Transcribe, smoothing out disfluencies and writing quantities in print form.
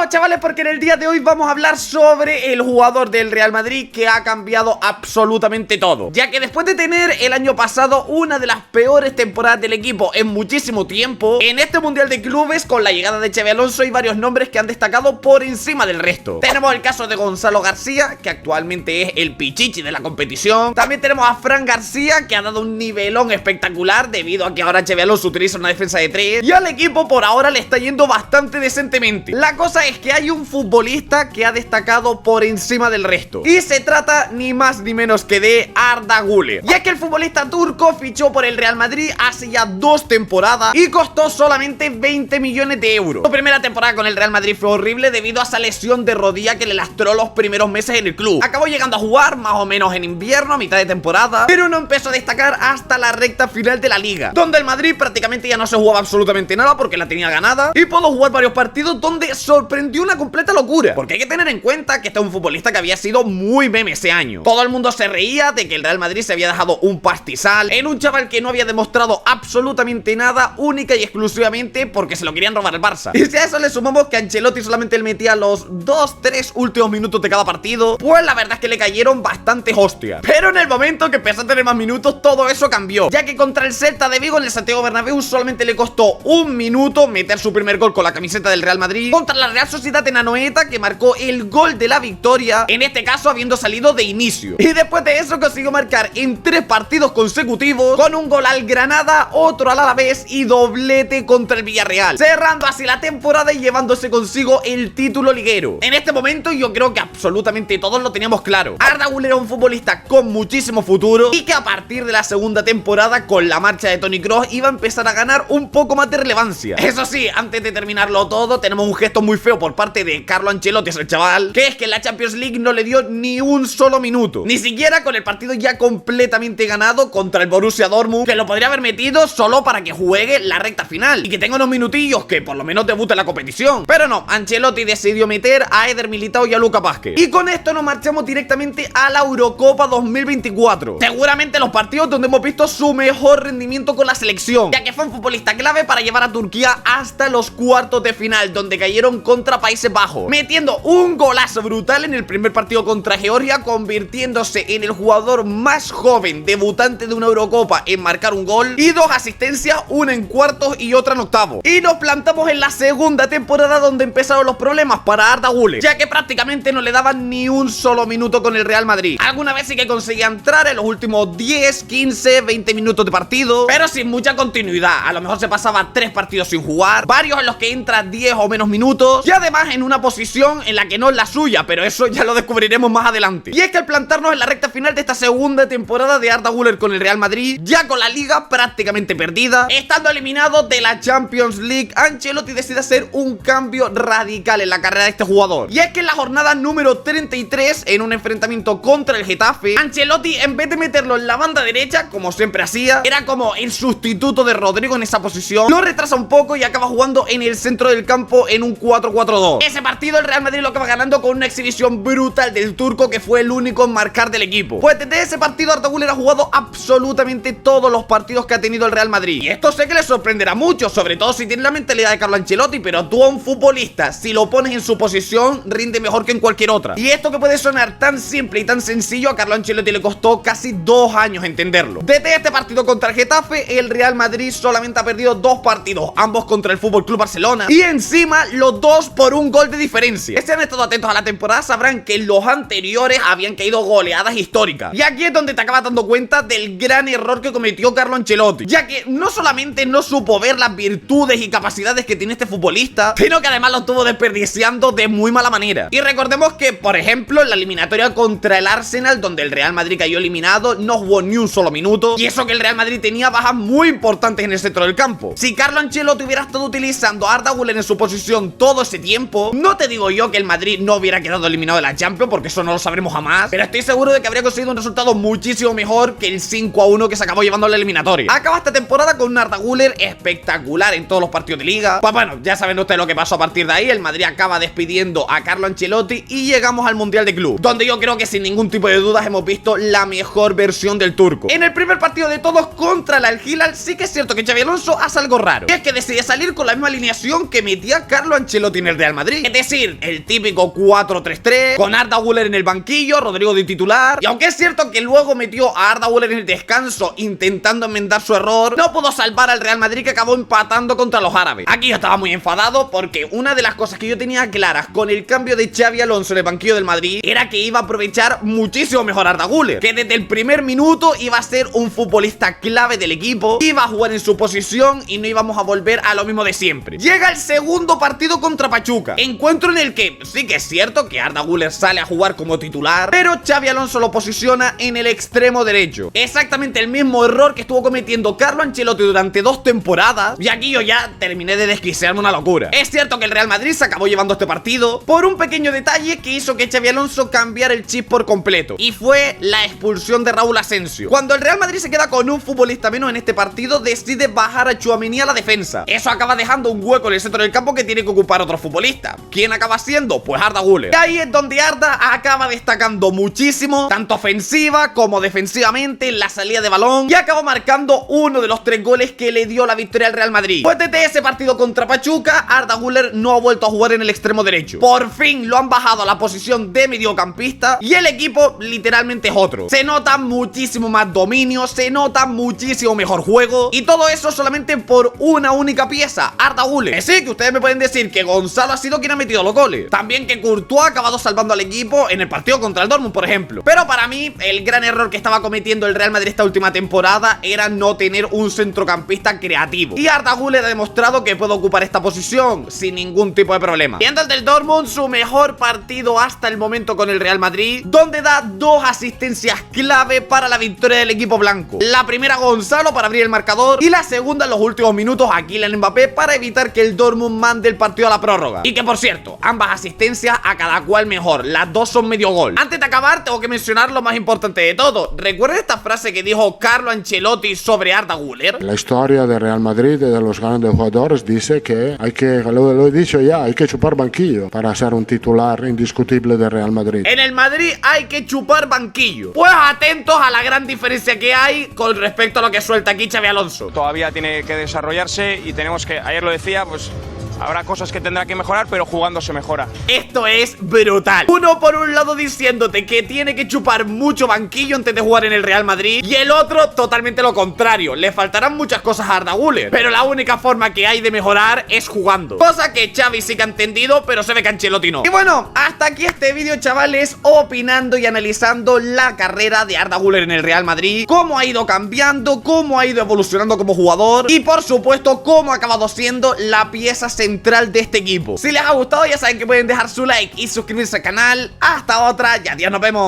Vamos, chavales, porque en el día de hoy vamos a hablar sobre el jugador del Real Madrid que ha cambiado absolutamente todo, ya que después de tener el año pasado una de las peores temporadas del equipo en muchísimo tiempo, en este Mundial de Clubes, con la llegada de Xabi Alonso, hay varios nombres que han destacado por encima del resto. Tenemos el caso de Gonzalo García, que actualmente es el pichichi de la competición. También tenemos a Fran García, que ha dado un nivelón espectacular debido a que ahora Xabi Alonso utiliza una defensa de 3, y al equipo por ahora le está yendo bastante decentemente. La cosa es que hay un futbolista que ha destacado por encima del resto, y se trata ni más ni menos que de Arda Güler. Y es que el futbolista turco fichó por el Real Madrid hace ya 2 temporadas y costó solamente 20 millones de euros. Su primera temporada con el Real Madrid fue horrible debido a esa lesión de rodilla que le lastró los primeros meses en el club. Acabó llegando a jugar más o menos en invierno, a mitad de temporada, pero no empezó a destacar hasta la recta final de la liga, donde el Madrid prácticamente ya no se jugaba absolutamente nada porque la tenía ganada, y pudo jugar varios partidos donde sorprendió una completa locura, porque hay que tener en cuenta que este es un futbolista que había sido muy meme ese año. Todo el mundo se reía de que el Real Madrid se había dejado un pastizal en un chaval que no había demostrado absolutamente nada, única y exclusivamente porque se lo querían robar al Barça. Y si a eso le sumamos que Ancelotti solamente le metía los 2-3 últimos minutos de cada partido, pues la verdad es que le cayeron bastantes hostias. Pero en el momento que empezó a tener más minutos, todo eso cambió, ya que contra el Celta de Vigo en el Santiago Bernabéu solamente le costó 1 minuto meter su primer gol con la camiseta del Real Madrid contra la Real Sociedad en Anoeta, que marcó el gol de la victoria, en este caso habiendo salido de inicio. Y después de eso consiguió marcar en 3 partidos consecutivos, con un gol al Granada, otro al Alavés y doblete contra el Villarreal, cerrando así la temporada y llevándose consigo el título liguero. En este momento yo creo que absolutamente todos lo teníamos claro. Arda Güler era un futbolista con muchísimo futuro y que a partir de la segunda temporada, con la marcha de Toni Kroos, iba a empezar a ganar un poco más de relevancia. Eso sí, antes de terminarlo todo, tenemos un gesto muy feo por parte de Carlo Ancelotti, ese chaval, que es que en la Champions League no le dio ni un solo minuto, ni siquiera con el partido ya completamente ganado contra el Borussia Dortmund, que lo podría haber metido solo para que juegue la recta final y que tenga unos minutillos, que por lo menos debute en la competición. Pero no, Ancelotti decidió meter a Eder Militao y a Lucas Vázquez, y con esto nos marchamos directamente a la Eurocopa 2024, seguramente los partidos donde hemos visto su mejor rendimiento con la selección, ya que fue un futbolista clave para llevar a Turquía hasta los cuartos de final, donde cayeron contra Países Bajos, metiendo un golazo brutal en el primer partido contra Georgia, convirtiéndose en el jugador más joven debutante de una Eurocopa en marcar un gol, y 2 asistencias, una en cuartos y otra en octavos. Y nos plantamos en la segunda temporada, donde empezaron los problemas para Arda Güler, ya que prácticamente no le daban ni un solo minuto con el Real Madrid. Alguna vez sí que conseguía entrar en los últimos 10, 15, 20 minutos de partido, pero sin mucha continuidad. A lo mejor se pasaba 3 partidos sin jugar, varios en los que entra 10 o menos minutos, y además en una posición en la que no es la suya, pero eso ya lo descubriremos más adelante. Y es que al plantarnos en la recta final de esta segunda temporada de Arda Güler con el Real Madrid, ya con la liga prácticamente perdida, estando eliminado de la Champions League, Ancelotti decide hacer un cambio radical en la carrera de este jugador. Y es que en la jornada número 33, en un enfrentamiento contra el Getafe, Ancelotti, en vez de meterlo en la banda derecha, como siempre hacía, era como el sustituto de Rodrigo en esa posición, lo retrasa un poco y acaba jugando en el centro del campo en un 4-4-2. Ese partido el Real Madrid lo acaba ganando con una exhibición brutal del turco, que fue el único en marcar del equipo. Pues desde ese partido Arda Güler ha jugado absolutamente todos los partidos que ha tenido el Real Madrid, y esto sé que les sorprenderá mucho, sobre todo si tienen la mentalidad de Carlo Ancelotti, pero tú a un futbolista, si lo pones en su posición, rinde mejor que en cualquier otra. Y esto que puede sonar tan simple y tan sencillo, a Carlo Ancelotti le costó casi 2 años entenderlo. Desde este partido contra el Getafe, el Real Madrid solamente ha perdido 2 partidos, ambos contra el FC Barcelona, y encima los 2 por un gol de diferencia. Si han estado atentos a la temporada sabrán que los anteriores habían caído goleadas históricas, y aquí es donde te acabas dando cuenta del gran error que cometió Carlo Ancelotti, ya que no solamente no supo ver las virtudes y capacidades que tiene este futbolista, sino que además lo estuvo desperdiciando de muy mala manera. Y recordemos que, por ejemplo, en la eliminatoria contra el Arsenal, donde el Real Madrid cayó eliminado, no jugó ni un solo minuto, y eso que el Real Madrid tenía bajas muy importantes en el centro del campo. Si Carlo Ancelotti hubiera estado utilizando a Arda Güler en su posición todo ese tiempo, no te digo yo que el Madrid no hubiera quedado eliminado de la Champions, porque eso no lo sabremos jamás, pero estoy seguro de que habría conseguido un resultado muchísimo mejor que el 5-1 que se acabó llevando a la eliminatoria. Acaba esta temporada con un Arda Güler espectacular en todos los partidos de liga. Pues bueno, ya saben ustedes lo que pasó a partir de ahí. El Madrid acaba despidiendo a Carlo Ancelotti y llegamos al Mundial de Club, donde yo creo que sin ningún tipo de dudas hemos visto la mejor versión del turco. En el primer partido de todos contra el Al Hilal, sí que es cierto que Xabi Alonso hace algo raro, y es que decide salir con la misma alineación que metía Carlo Ancelotti en el Real Madrid. Es decir, el típico 4-3-3, con Arda Güler en el banquillo, Rodrigo de titular. Y aunque es cierto que luego metió a Arda Güler en el descanso intentando enmendar su error, no pudo salvar al Real Madrid, que acabó empatando contra los árabes. Aquí yo estaba muy enfadado porque una de las cosas que yo tenía claras con el cambio de Xabi Alonso en el banquillo del Madrid era que iba a aprovechar muchísimo mejor a Arda Güler, que desde el primer minuto iba a ser un futbolista clave del equipo, iba a jugar en su posición y no íbamos a volver a lo mismo de siempre. Llega el segundo partido contra Pachuca, encuentro en el que sí que es cierto que Arda Güler sale a jugar como titular, pero Xabi Alonso lo posiciona en el extremo derecho. Exactamente el mismo error que estuvo cometiendo Carlo Ancelotti durante 2 temporadas, y aquí yo ya terminé de desquiciarme una locura. Es cierto que el Real Madrid se acabó llevando este partido por un pequeño detalle que hizo que Xabi Alonso cambiara el chip por completo, y fue la expulsión de Raúl Asensio. Cuando el Real Madrid se queda con un futbolista menos en este partido, decide bajar a Tchouaméni a la defensa. Eso acaba dejando un hueco en el centro del campo que tiene que ocupar otro futbolista. ¿Quién acaba siendo? Pues Arda Güler. Y ahí es donde Arda acaba destacando muchísimo, tanto ofensiva como defensivamente, en la salida de balón, y acaba marcando uno de los 3 goles que le dio la victoria al Real Madrid. Pues desde ese partido contra Pachuca, Arda Güler no ha vuelto a jugar en el extremo derecho. Por fin lo han bajado a la posición de mediocampista y el equipo literalmente es otro. Se nota muchísimo más dominio, se nota muchísimo mejor juego, y todo eso solamente por una única pieza, Arda Güler. Que sí, que ustedes me pueden decir que Gonzalo ha sido quien ha metido los goles, también que Courtois ha acabado salvando al equipo en el partido contra el Dortmund, por ejemplo. Pero para mí, el gran error que estaba cometiendo el Real Madrid esta última temporada era no tener un centrocampista creativo, y Arda Güler ha demostrado que puede ocupar esta posición sin ningún tipo de problema. Viendo el del Dortmund, su mejor partido hasta el momento con el Real Madrid, donde da 2 asistencias clave para la victoria del equipo blanco. La primera, Gonzalo, para abrir el marcador, y la segunda en los últimos minutos a Kylian Mbappé, para evitar que el Dortmund mande el partido a la prórroga. Y que, por cierto, ambas asistencias a cada cual mejor, las 2 son medio gol. Antes de acabar, tengo que mencionar lo más importante de todo. ¿Recuerdan esta frase que dijo Carlo Ancelotti sobre Arda Güler? La historia del Real Madrid y de los grandes jugadores dice que hay que, lo he dicho ya, hay que chupar banquillo para ser un titular indiscutible de Real Madrid. En el Madrid hay que chupar banquillo. Pues atentos a la gran diferencia que hay con respecto a lo que suelta aquí Xabi Alonso. Todavía tiene que desarrollarse y tenemos que, ayer lo decía, pues habrá cosas que tendrá que mejorar, pero jugando se mejora. Esto es brutal. Uno por un lado diciéndote que tiene que chupar mucho banquillo antes de jugar en el Real Madrid, y el otro totalmente lo contrario. Le faltarán muchas cosas a Arda Güler, pero la única forma que hay de mejorar es jugando. Cosa que Xavi sí que ha entendido, pero se ve que Ancelotti no. Y bueno, hasta aquí este vídeo, chavales, opinando y analizando la carrera de Arda Güler en el Real Madrid, cómo ha ido cambiando, cómo ha ido evolucionando como jugador, y por supuesto cómo ha acabado siendo la pieza central de este equipo. Si les ha gustado, ya saben que pueden dejar su like y suscribirse al canal. Hasta otra, y adiós, nos vemos.